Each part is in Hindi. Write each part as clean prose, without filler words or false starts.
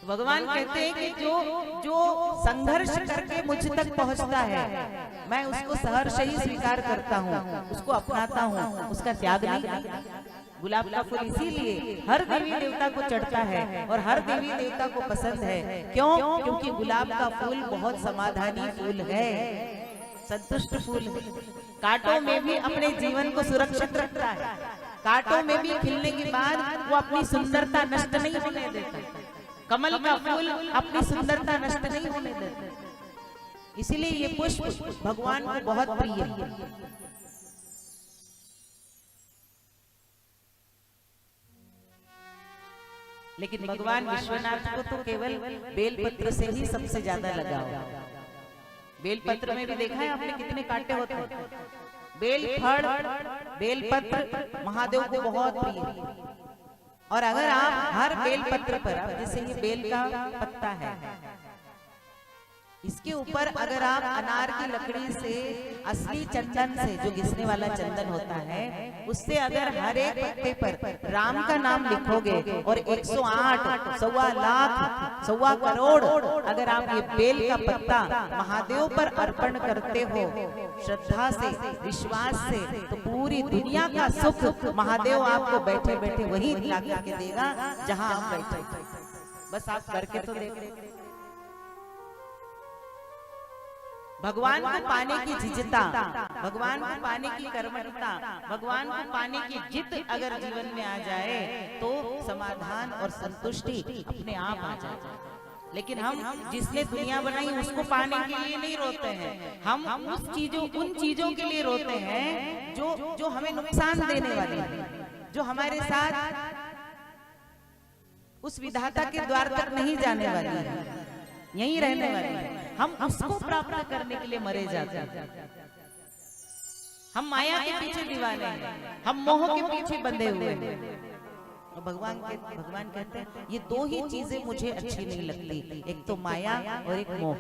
भगवान कहते हैं कि जो जो संघर्ष करके मुझ तक पहुंचता है, मैं उसको सहर्ष ही स्वीकार करता हूँ, उसको अपनाता हूँ, उसका त्याग नहीं करता। गुलाब का फूल इसीलिए हर देवी देवता को चढ़ता है और हर देवी देवता को पसंद है। क्यों? क्योंकि गुलाब का फूल बहुत समाधानी फूल है, संतुष्ट फूल है। कांटों में भी अपने जीवन को सुरक्षित रखता है, कांटों में भी खिलने के बाद वो अपनी सुंदरता नष्ट नहीं होने देता। कमल का फूल अपनी सुंदरता नष्ट नहीं होने देता, इसीलिए ये पुष्प भगवान को बहुत प्रिय है। लेकिन भगवान विश्वनाथ को तो केवल बेलपत्र से ही सबसे ज्यादा लगाव। बेलपत्र में भी देखा है आपने कितने कांटे होते हैं। बेल फड़ बेलपत्र महादेव को बहुत प्रिय है। और अगर आप हर बेलपत्र पर, जैसे ये बेल का पत्ता है, इसके ऊपर अगर आप अनार की लकड़ी से, असली चंदन से, जो घिसने वाला चंदन होता है, उससे अगर हर एक पत्ते पर राम का नाम लिखोगे और 108 सवा लाख सवा करोड़ अगर आप ये बेल का पत्ता महादेव पर अर्पण करते हो श्रद्धा से, विश्वास से, तो पूरी दुनिया का सुख महादेव आपको बैठे बैठे वही ला के देगा जहां आप बैठे। बस आप करके तो देखो। भगवान को पाने की झिझता, भगवान को पाने की कर्मठता, भगवान को पाने की जिद अगर जीवन में आ जाए तो समाधान और संतुष्टि अपने आप आ जाए। लेकिन हम जिसने दुनिया बनाई उसको पाने के लिए नहीं रोते हैं, हम उन चीजों के लिए रोते हैं जो हमें नुकसान देने वाली है, जो हमारे साथ उस विधाता के द्वार तक नहीं जाने वाली है, यहीं रहने वाली है। हम उसको प्राप्त करने के लिए मरे जाते हैं। हम माया के पीछे दीवाने हैं, हम मोह के पीछे बंधे हुए हैं। और भगवान कहते हैं ये दो ही चीजें मुझे अच्छी नहीं लगती, एक तो माया और एक मोह।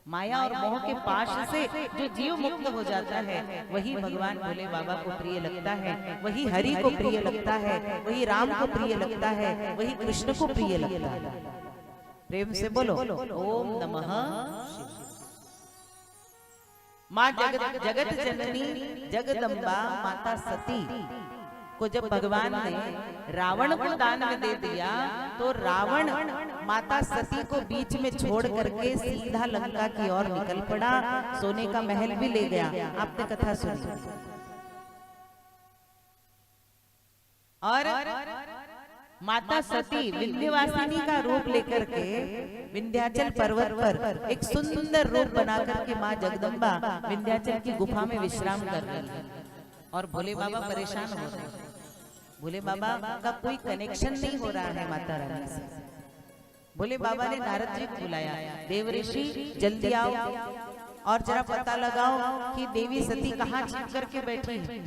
माया और मोह के पाश से जो जीव मुक्त हो जाता है वही भगवान भोले बाबा को प्रिय लगता है, वही हरि को प्रिय लगता है, वही राम को प्रिय लगता है, वही कृष्ण को प्रिय लगता है। प्रेम से बोलो ओम नमः शिवाय। माँ जगत जननी जगदम्बा माता सती को जब भगवान ने रावण को दान में दे दिया तो रावण माता सती को बीच में छोड़ करके सीधा लंका की ओर निकल पड़ा, सोने का महल भी ले गया। आपने कथा सुनी। और माता सती विंध्यवासिनी का रूप लेकर के विंध्याचल पर्वत पर एक सुंदर रूप बनाकर के माँ जगदम्बा विंध्याचल की गुफा में विश्राम कर रही है। और भोले बाबा परेशान हो रहे हैं। भोले बाबा का कोई कनेक्शन नहीं हो रहा है माता रानी से। भोले बाबा ने नारद जी को बुलाया, देव ऋषि जल्दी आओ और जरा पता लगाओ कि देवी सती कहाँ छिप करके बैठी है।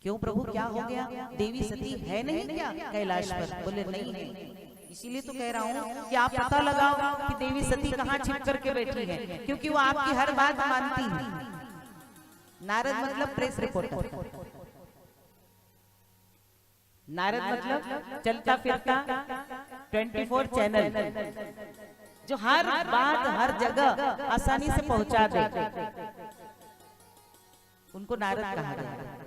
क्यों प्रभु क्या हो गया? देवी सती है नहीं क्या कैलाश पर? बोले नहीं है। इसीलिए तो कह रहा हूँ कि आप पता लगाओ कि देवी सती कहाँ छिप करके बैठी है, क्योंकि वो आपकी हर बात मानती है। नारद मतलब प्रेस रिपोर्टर, नारद मतलब चलता फिरता 24 चैनल, जो हर बात हर जगह आसानी से पहुंचा दे, उनको नारद कहा जाता है।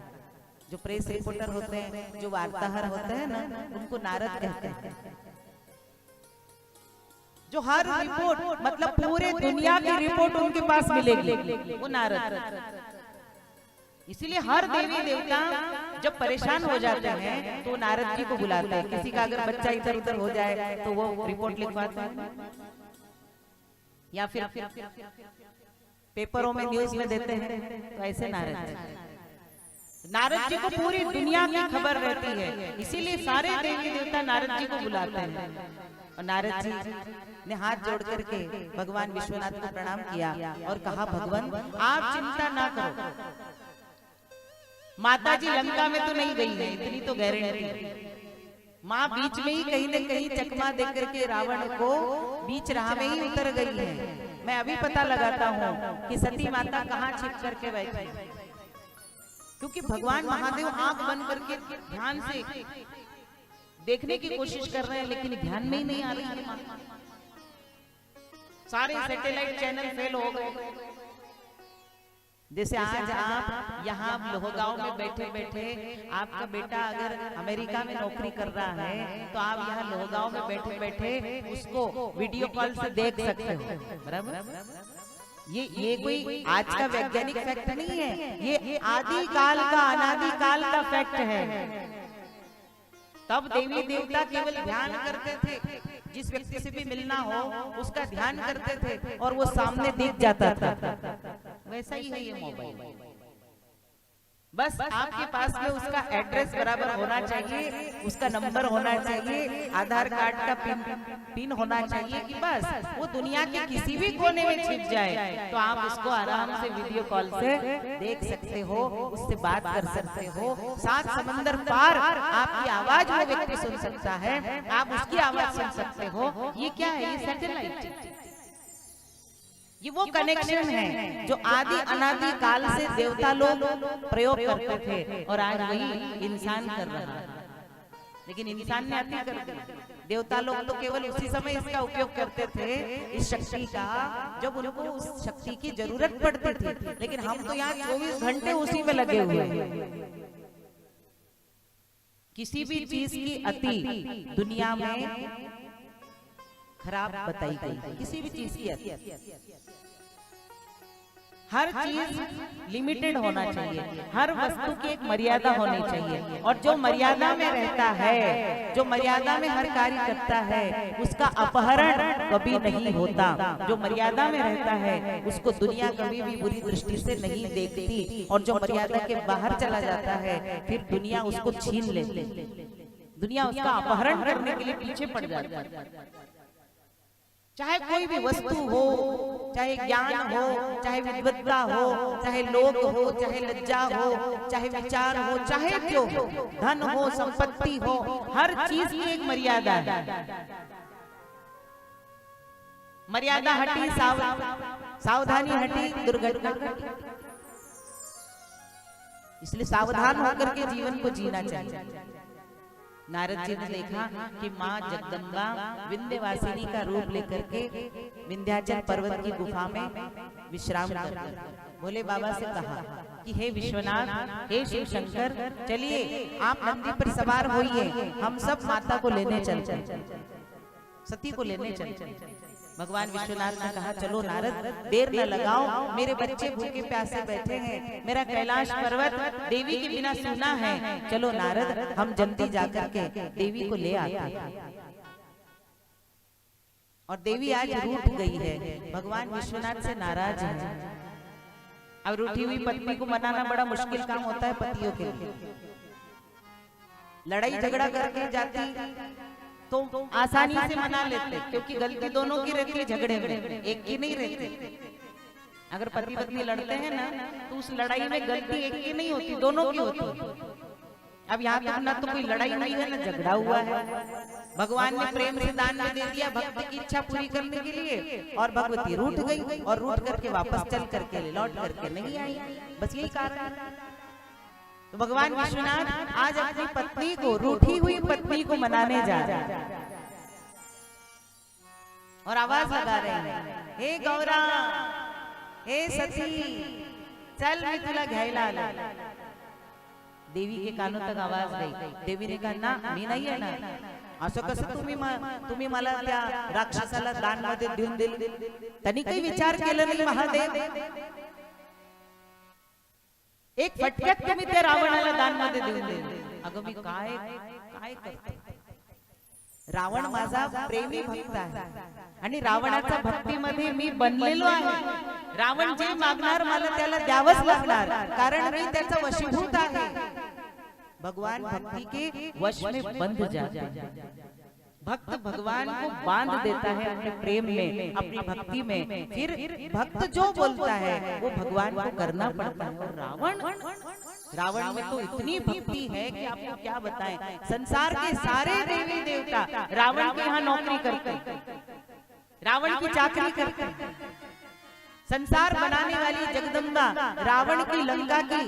जो प्रेस रिपोर्टर होते हैं, जो वार्ताहर होते हैं ना, उनको नारद कहते हैं। जो हर रिपोर्ट मतलब पूरे दुनिया की रिपोर्ट उनके पास मिलेगी, वो नारद। इसीलिए हर देवी देवता जब परेशान हो जाते हैं तो नारद जी को बुलाते हैं। किसी का अगर बच्चा इधर उधर हो जाए तो वो रिपोर्ट लिखवाते हैं, या फिर पेपरों में न्यूज में देते हैं। तो ऐसे नारद जी को पूरी दुनिया की खबर रहती है, इसीलिए सारे देवी देवता नारद जी को बुलाते हैं। और नारद जी ने हाथ जोड़ करके भगवान विश्वनाथ को प्रणाम किया और कहा, भगवान आप चिंता ना करो, माता जी लंका में तो नहीं गई है, इतनी तो गारंटी। माँ बीच में ही कहीं न कहीं चकमा दे करके रावण को बीच राह में ही उतर गई है। मैं अभी पता लगाता हूँ कि सती माता कहाँ छिप करके बैठी, क्योंकि भगवान महादेव आंख बंद करके ध्यान से देखने की कोशिश कर रहे हैं लेकिन ध्यान में ही नहीं आ रही है माँ। सारे सैटेलाइट चैनल फेल हो गए। जैसे आज आप यहाँ लोहगांव में बैठे बैठे आपका बेटा अगर अमेरिका में नौकरी कर रहा है तो आप यहाँ लोहगांव में बैठे बैठे उसको वीडियो कॉल से देख सकते हो, बराबर। ये कोई आज का वैज्ञानिक फैक्ट नहीं है, ये आदि काल का अनादि काल का फैक्ट है। तब देवी देवता केवल ध्यान करते थे, जिस व्यक्ति से भी मिलना हो उसका ध्यान करते थे और वो सामने दिख जाता था। वैसा ही है ये मोबाइल, बस आपके पास में उसका एड्रेस बराबर होना चाहिए, उसका नंबर होना चाहिए, आधार कार्ड का पिन होना चाहिए कि बस वो दुनिया के किसी भी कोने में छिप जाए तो आप उसको आराम से वीडियो कॉल से देख सकते हो, उससे बात कर सकते हो। 7 समंदर पार आपकी आवाज वो व्यक्ति सुन सकता है, आप उसकी आवाज सुन सकते हो। ये क्या है? ये सैटेलाइट, ये वो कनेक्शन है जो आदि अनादि काल से देवता लोग प्रयोग करते थे और आज वही इंसान कर रहा है। लेकिन इंसान ने अति कर दिया। देवता लोग तो केवल उसी समय इसका उपयोग करते थे, इस शक्ति का, जब उनको उस शक्ति की जरूरत पड़ती थी। लेकिन हम तो यहाँ 24 घंटे उसी में लगे हुए हैं। किसी भी चीज की अति दुनिया में खराब बताई गई, किसी भी चीज की अति। हर चीज लिमिटेड होना चाहिए, हर वस्तु की एक मर्यादा होनी चाहिए, और जो मर्यादा में रहता है, जो मर्यादा में हर कार्य करता है, उसका अपहरण कभी नहीं होता। जो मर्यादा में रहता है उसको दुनिया कभी भी बुरी दृष्टि से नहीं देखती, और जो मर्यादा के बाहर चला जाता है फिर दुनिया उसको छीन लेती, दुनिया उसका अपहरण करने के लिए पीछे पड़ जाती है। चाहे कोई भी वस्तु हो, चाहे ज्ञान हो, चाहे विद्वत्ता हो, चाहे लोग हो, चाहे लज्जा हो, चाहे विचार हो, चाहे जो हो, धन हो, संपत्ति हो, हर चीज की एक मर्यादा है। मर्यादा हटी सावधानी हटी दुर्घटना घटी। इसलिए सावधान होकर के जीवन को जीना चाहिए। नारद जी ने देखा कि माँ जगदम्बा विंध्यवासिनी का रूप लेकर के विंध्याचल पर्वत की गुफा में विश्राम कर भोले बाबा से कहा कि हे विश्वनाथ, हे शिव शंकर, चलिए आप नंदी पर सवार होइए, हम सब माता को लेने चलते, सती को लेने चलते। भगवान विश्वनाथ ने कहा चलो नारद, देर न लगाओ, मेरे बच्चे भूखे प्यासे बैठे हैं, मेरा कैलाश पर्वत देवी के बिना सूना है, चलो नारद हम जल्दी जाकर के देवी को ले आते हैं। और देवी आज रूठ गई है, भगवान विश्वनाथ से नाराज है। अब रूठी हुई पत्नी को मनाना बड़ा मुश्किल काम होता है पतियों के लिए। लड़ाई झगड़ा करके जाती तो आसानी से मना लेते, क्योंकि गलती दोनों की रहती है झगड़े में, एक की नहीं रहती। अगर पति पत्नी लड़ते हैं ना तो उस लड़ाई में गलती एक की नहीं होती, दोनों की होती है। अब यहाँ तक ना तो कोई लड़ाई हुई है ना झगड़ा हुआ है। भगवान ने प्रेम से दान में दे दिया भक्त की इच्छा पूरी करने के लिए, और भगवती रूठ गई और रूठ करके वापस चल करके लौट करके नहीं आई, बस यही कारण। तो भगवान विश्वनाथ आज अपनी पत्नी को, रूठी हुई पत्नी को मनाने जा रहे हैं और आवाज लगा रहे हैं, हे गौरा, हे सती, चल मैं तुला घ्यायला आलो। देवी के कानों तक आवाज गई। देवी ने कहा ना, मी नाही येणार, असं कसं तुम्ही मला त्या राक्षसाला दान मध्ये देऊन दिले? त्यांनी काही विचार केला नाही महादेव, एक फटक्यात तुम्ही त्या रावणाला दान मध्ये देऊन दिले। अगं मी काय काय करते? रावण माझा प्रेमी भक्त आहे आणि रावणाच्या भक्तीमध्ये मी बनलेलो आहे। रावण जे मागणार मला त्याला द्यावंच लागणार, कारण मी त्याचा वशीभूत आहे। भगवान भक्ति के वश में बंध जाते हैं। भक्त भगवान को बांध देता है अपने प्रेम में, अपनी भक्ति में, फिर भक्त जो बोलता है वो भगवान को करना पड़ता है। और रावण में तो इतनी भक्ति है कि आपको क्या बताएं। संसार के सारे देवी देवता रावण के यहाँ नौकरी करते, रावण की चाकरी करते। संसार बनाने वाली जगदम्बा रावण की लंका की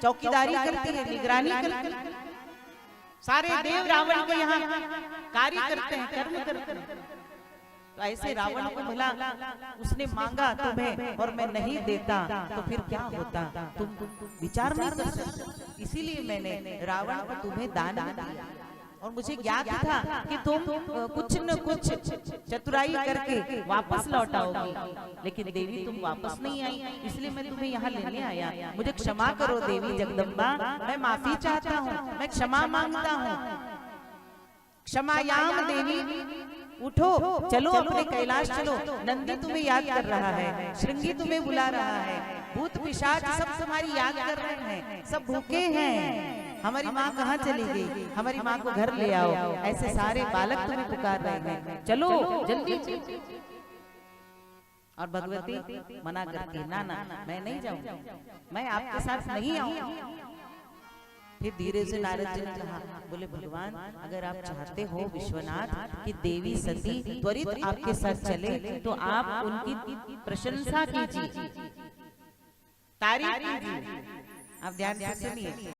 चौकीदारी करती है, निगरानी करती है। सारे देव रावण के यहाँ कार्य करते हैं, कर्म करते हैं। तो ऐसे रावण को भला उसने मांगा तुम्हें और मैं नहीं देता तो फिर क्या होता, तुम विचार नहीं कर सकते। इसीलिए मैंने रावण को तुम्हें दान में दिया और मुझे ज्ञात था कि तुम कुछ न कुछ चतुराई करके वापस लौटाओगी, लेकिन देवी तुम वापस नहीं आई, इसलिए मैं तुम्हें यहाँ लेने आया। मुझे क्षमा करो देवी जगदम्बा, मैं माफी चाहता हूँ, मैं क्षमा मांगता हूँ। क्षमायाम देवी, उठो चलो अपने कैलाश चलो। नंदी तुम्हें याद कर रहा है, श्रृंगी तुम्हें बुला रहा है, भूत पिशाच सब तुम्हारी याद कर रहे हैं, सब भूखे हैं। हमारी माँ कहाँ चली गई, हमारी माँ को घर ले आओ। ऐसे सारे बालक तुम्हें पुकार रहे हैं, चलो जल्दी। और भगवती मना करती, ना ना मैं नहीं जाऊँ, मैं आपके साथ नहीं आऊँ। फिर धीरे से नारद जी ने कहा, बोले भगवान अगर आप चाहते हो विश्वनाथ कि देवी सती त्वरित आपके साथ चले तो आप उनकी प्रशंसा कीजिए, तारीफ कीजिए। आप ध्यान से सुनिए।